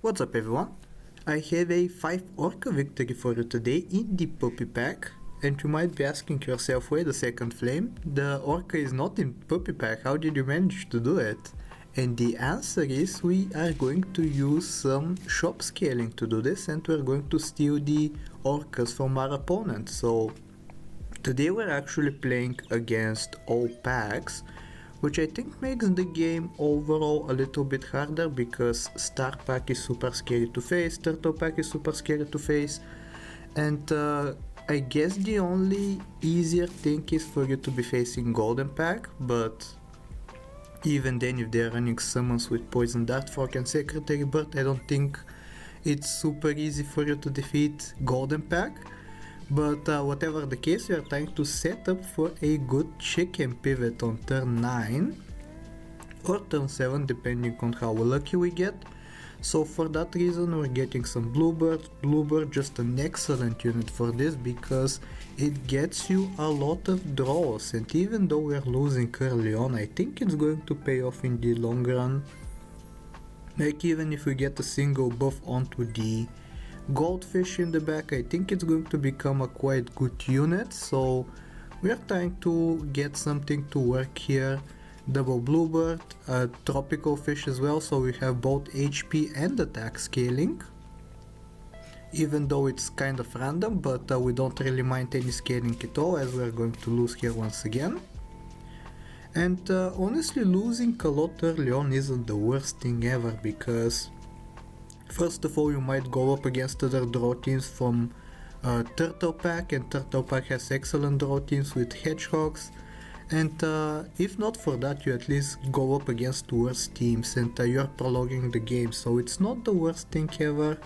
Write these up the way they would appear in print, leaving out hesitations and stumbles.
What's up everyone? I have a 5 Orca victory for you today in the puppy pack, and you might be asking yourself, wait a second Flame, the Orca is not in puppy pack, how did you manage to do it? And the answer is we are going to use some shop scaling to do this, and we're going to steal the Orcas from our opponent. So today we're actually playing against all packs, which I think makes the game overall a little bit harder because Star Pack is super scary to face, Turtle Pack is super scary to face, and I guess the only easier thing is for you to be facing Golden Pack, but even then if they're running summons with Poison Dart, Frog and Secretary Bird, I don't think it's super easy for you to defeat Golden Pack. But whatever the case, we are trying to set up for a good chicken pivot on turn 9 or turn 7 depending on how lucky we get. So for that reason we're getting some Bluebird. Bluebird just an excellent unit for this because it gets you a lot of draws, and even though we're losing early on, I think it's going to pay off in the long run. Like even if we get a single buff onto the Goldfish in the back, I think it's going to become a quite good unit, so we are trying to get something to work here. Double Bluebird, a tropical fish as well, so we have both HP and attack scaling, even though it's kind of random, but we don't really mind any scaling at all as we are going to lose here once again. And honestly, losing a lot early on isn't the worst thing ever, because first of all, you might go up against other draw teams from Turtle Pack, and Turtle Pack has excellent draw teams with Hedgehogs, and if not for that, you at least go up against worse teams and you're prolonging the game, so it's not the worst thing ever.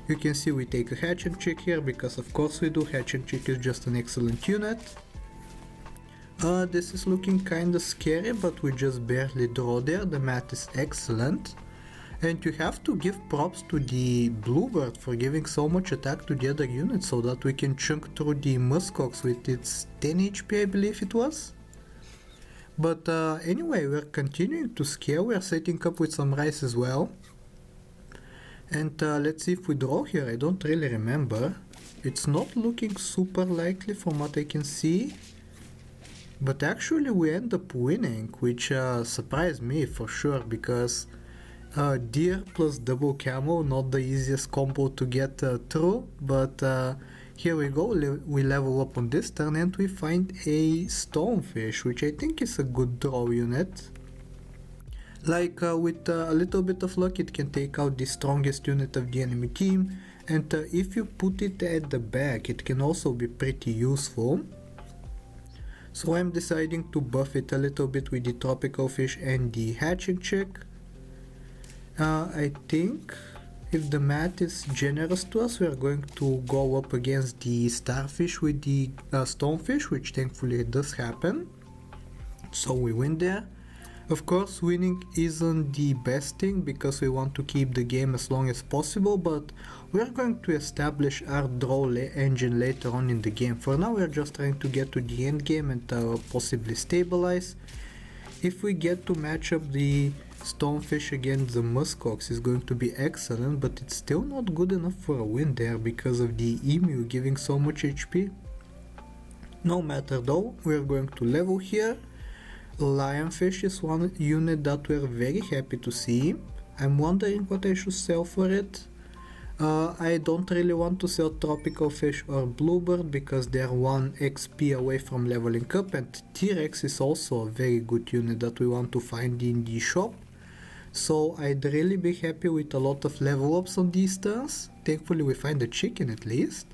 You can see we take a Hatch and Chick here, because of course we do. Hatch and Chick is just an excellent unit. This is looking kinda scary, but we just barely draw there. The math is excellent. And you have to give props to the Bluebird for giving so much attack to the other units so that we can chunk through the Muskox with its 10 HP, I believe it was. But anyway, we're continuing to scale, we're setting up with some rice as well. And let's see if we draw here, I don't really remember. It's not looking super likely from what I can see. But actually we end up winning, which surprised me for sure, because deer plus double camo, not the easiest combo to get through, but here we go, we level up on this turn and we find a stonefish, which I think is a good draw unit. Like with a little bit of luck it can take out the strongest unit of the enemy team, and if you put it at the back it can also be pretty useful. So I'm deciding to buff it a little bit with the tropical fish and the hatching chick. I think if the math is generous to us, we are going to go up against the starfish with the stonefish, which thankfully it does happen. So we win there. Of course, winning isn't the best thing because we want to keep the game as long as possible, but we are going to establish our draw engine later on in the game. For now, we are just trying to get to the end game and possibly stabilize. If we get to match up the Stonefish against the Muskox is going to be excellent, but it's still not good enough for a win there because of the Emu giving so much HP. No matter though, we're going to level here. Lionfish is one unit that we're very happy to see. I'm wondering what I should sell for it. I don't really want to sell Tropical Fish or Bluebird because they're 1 XP away from leveling up, and T-Rex is also a very good unit that we want to find in the shop. So I'd really be happy with a lot of level ups on these turns. Thankfully we find a chicken at least.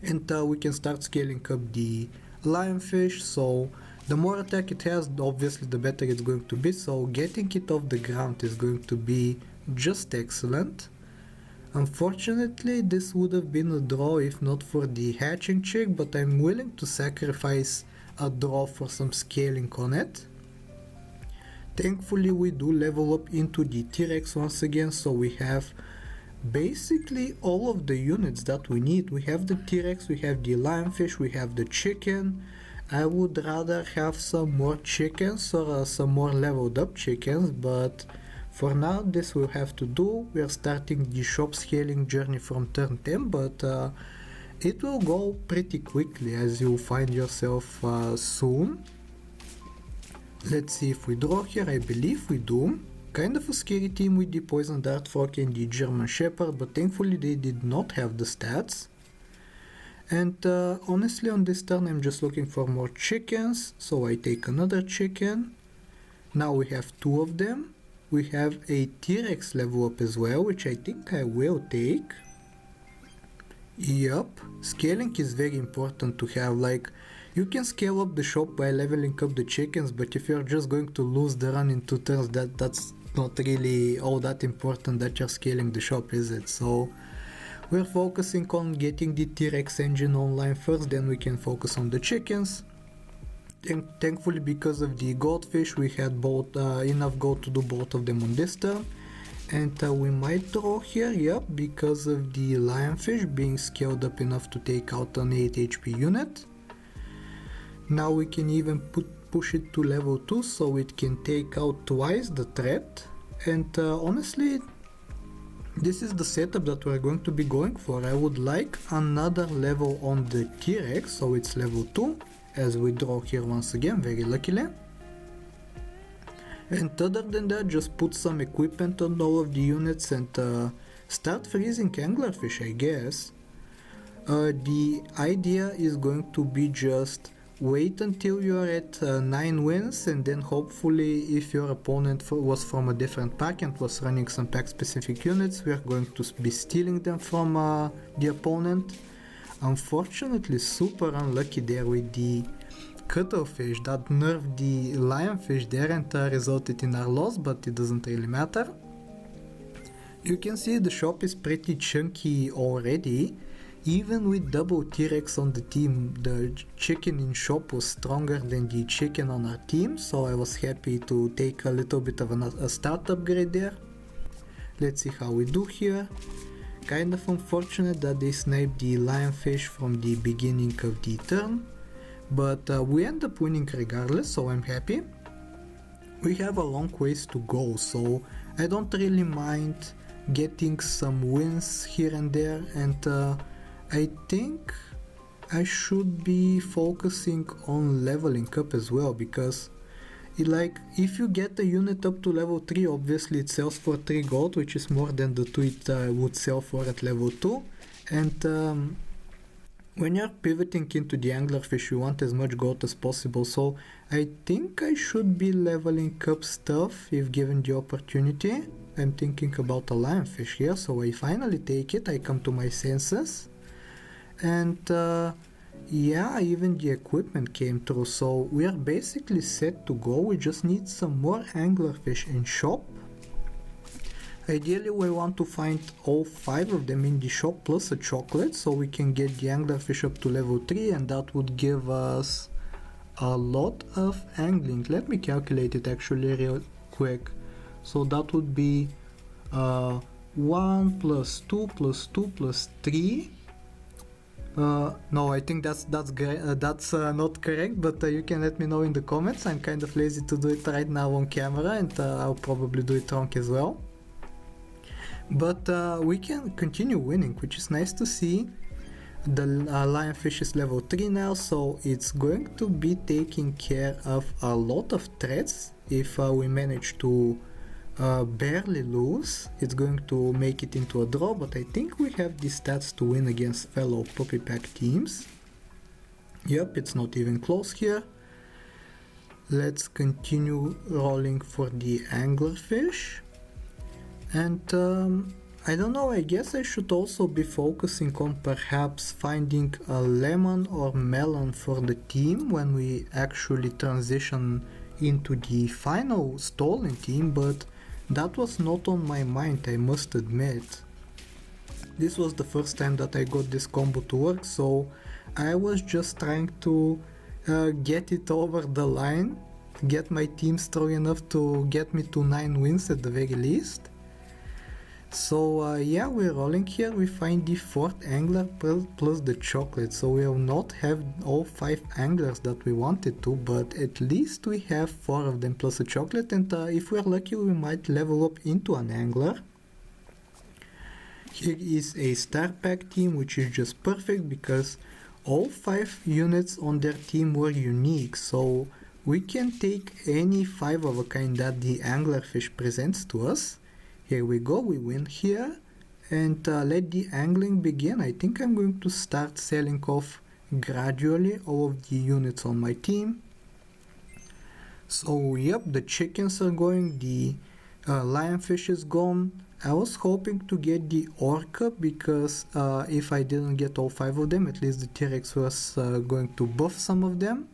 And we can start scaling up the Lionfish, so the more attack it has, obviously the better it's going to be, so getting it off the ground is going to be just excellent. Unfortunately, this would have been a draw if not for the hatching chick, but I'm willing to sacrifice a draw for some scaling on it. Thankfully we do level up into the T-Rex once again, so we have basically all of the units that we need. We have the T-Rex, we have the Lionfish, we have the chicken. I would rather have some more chickens or some more leveled up chickens, but For now, this we'll have to do. We are starting the shop scaling journey from turn 10, but it will go pretty quickly as you find yourself soon. Let's see if we draw here. I believe we do. Kind of a scary team with the Poison Dart Frog and the German Shepherd, but thankfully they did not have the stats. And honestly, on this turn I'm just looking for more chickens, so I take another chicken. Now we have 2 of them. We have a T-Rex level up as well, which I think I will take. Yup, scaling is very important to have. Like, you can scale up the shop by leveling up the chickens, but if you're just going to lose the run in 2 turns, that's not really all that important that you're scaling the shop, is it? So we're focusing on getting the T-Rex engine online first, then we can focus on the chickens. Thankfully, because of the goldfish, we had both enough gold to do both of them on this turn. And we might draw here, yep, because of the lionfish being scaled up enough to take out an 8 HP unit. Now we can even push it to level 2 so it can take out twice the threat. And honestly, this is the setup that we're going to be going for. I would like another level on the T-Rex, so it's level 2, as we draw here once again, very luckily. And other than that, just put some equipment on all of the units and start freezing anglerfish, I guess. The idea is going to be just wait until you are at 9 wins, and then hopefully if your opponent was from a different pack and was running some pack specific units, we are going to be stealing them from the opponent. Unfortunately, super unlucky there with the cuttlefish that nerfed the lionfish there and resulted in our loss, but it doesn't really matter. You can see the shop is pretty chunky already. Even with double T-Rex on the team, the chicken in shop was stronger than the chicken on our team, so I was happy to take a little bit of a start upgrade there. Let's see how we do here. Kind of unfortunate that they sniped the lionfish from the beginning of the turn, but we end up winning regardless, so I'm happy. We have a long ways to go, so I don't really mind getting some wins here and there, and I think I should be focusing on leveling up as well, because if you get a unit up to level 3, obviously it sells for 3 gold, which is more than the 2 it would sell for at level 2. And when you're pivoting into the anglerfish, you want as much gold as possible, so I think I should be leveling up stuff if given the opportunity. I'm thinking about a lionfish here, so I finally take it, I come to my senses. And yeah, even the equipment came through, so we are basically set to go. We just need some more anglerfish in shop. Ideally we want to find all 5 of them in the shop plus a chocolate, so we can get the anglerfish up to level 3, and that would give us a lot of angling. Let me calculate it actually real quick. So that would be 1 plus 2 plus 2 plus 3. No, I think that's not correct, but you can let me know in the comments. I'm kind of lazy to do it right now on camera, and I'll probably do it wrong as well. But we can continue winning, which is nice to see. The lionfish is level 3 now, so it's going to be taking care of a lot of threats. If we manage to barely lose, it's going to make it into a draw, but I think we have the stats to win against fellow puppy pack teams. Yep, it's not even close here. Let's continue rolling for the anglerfish. And I don't know, I guess I should also be focusing on perhaps finding a lemon or melon for the team when we actually transition into the final stolen team, but that was not on my mind, I must admit. This was the first time that I got this combo to work, so I was just trying to get it over the line, get my team strong enough to get me to 9 wins at the very least. So yeah, we're rolling here. We find the fourth angler plus the chocolate. So we will not have all 5 anglers that we wanted to, but at least we have 4 of them plus a chocolate, and if we're lucky we might level up into an angler. Here is a star pack team, which is just perfect because all 5 units on their team were unique, so we can take any 5 of a kind that the anglerfish presents to us. Here we go, we win here, and let the angling begin. I think I'm going to start selling off gradually all of the units on my team. So yep, the chickens are going, the lionfish is gone. I was hoping to get the orca because if I didn't get all 5 of them, at least the T-Rex was going to buff some of them.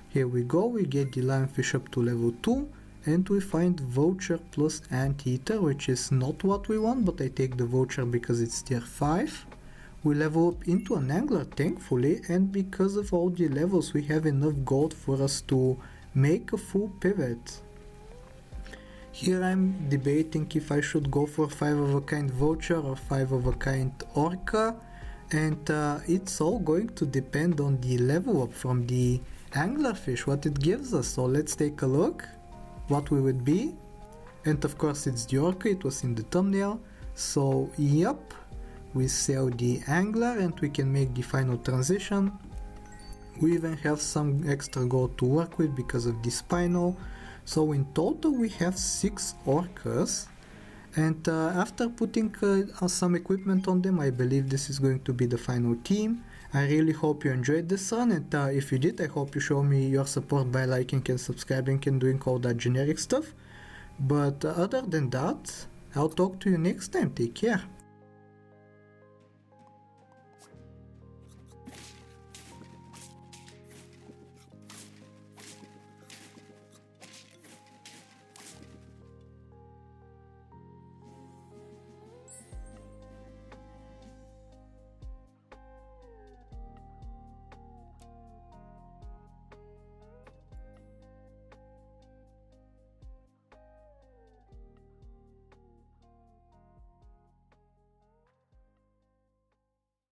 Here we go, we get the lionfish up to level 2, and we find voucher plus anteater, which is not what we want, but I take the voucher because it's tier 5. We level up into an angler thankfully, and because of all the levels we have enough gold for us to make a full pivot. Here I'm debating if I should go for 5 of a kind voucher or 5 of a kind orca, and it's all going to depend on the level up from the anglerfish, what it gives us. So let's take a look what we would be, and of course it's the orca, it was in the thumbnail. So yep, we sell the angler and we can make the final transition. We even have some extra gold to work with because of the spinal. So in total we have 6 orcas, and after putting some equipment on them, I believe this is going to be the final team. I really hope you enjoyed this run, and if you did, I hope you show me your support by liking and subscribing and doing all that generic stuff. But other than that, I'll talk to you next time. Take care.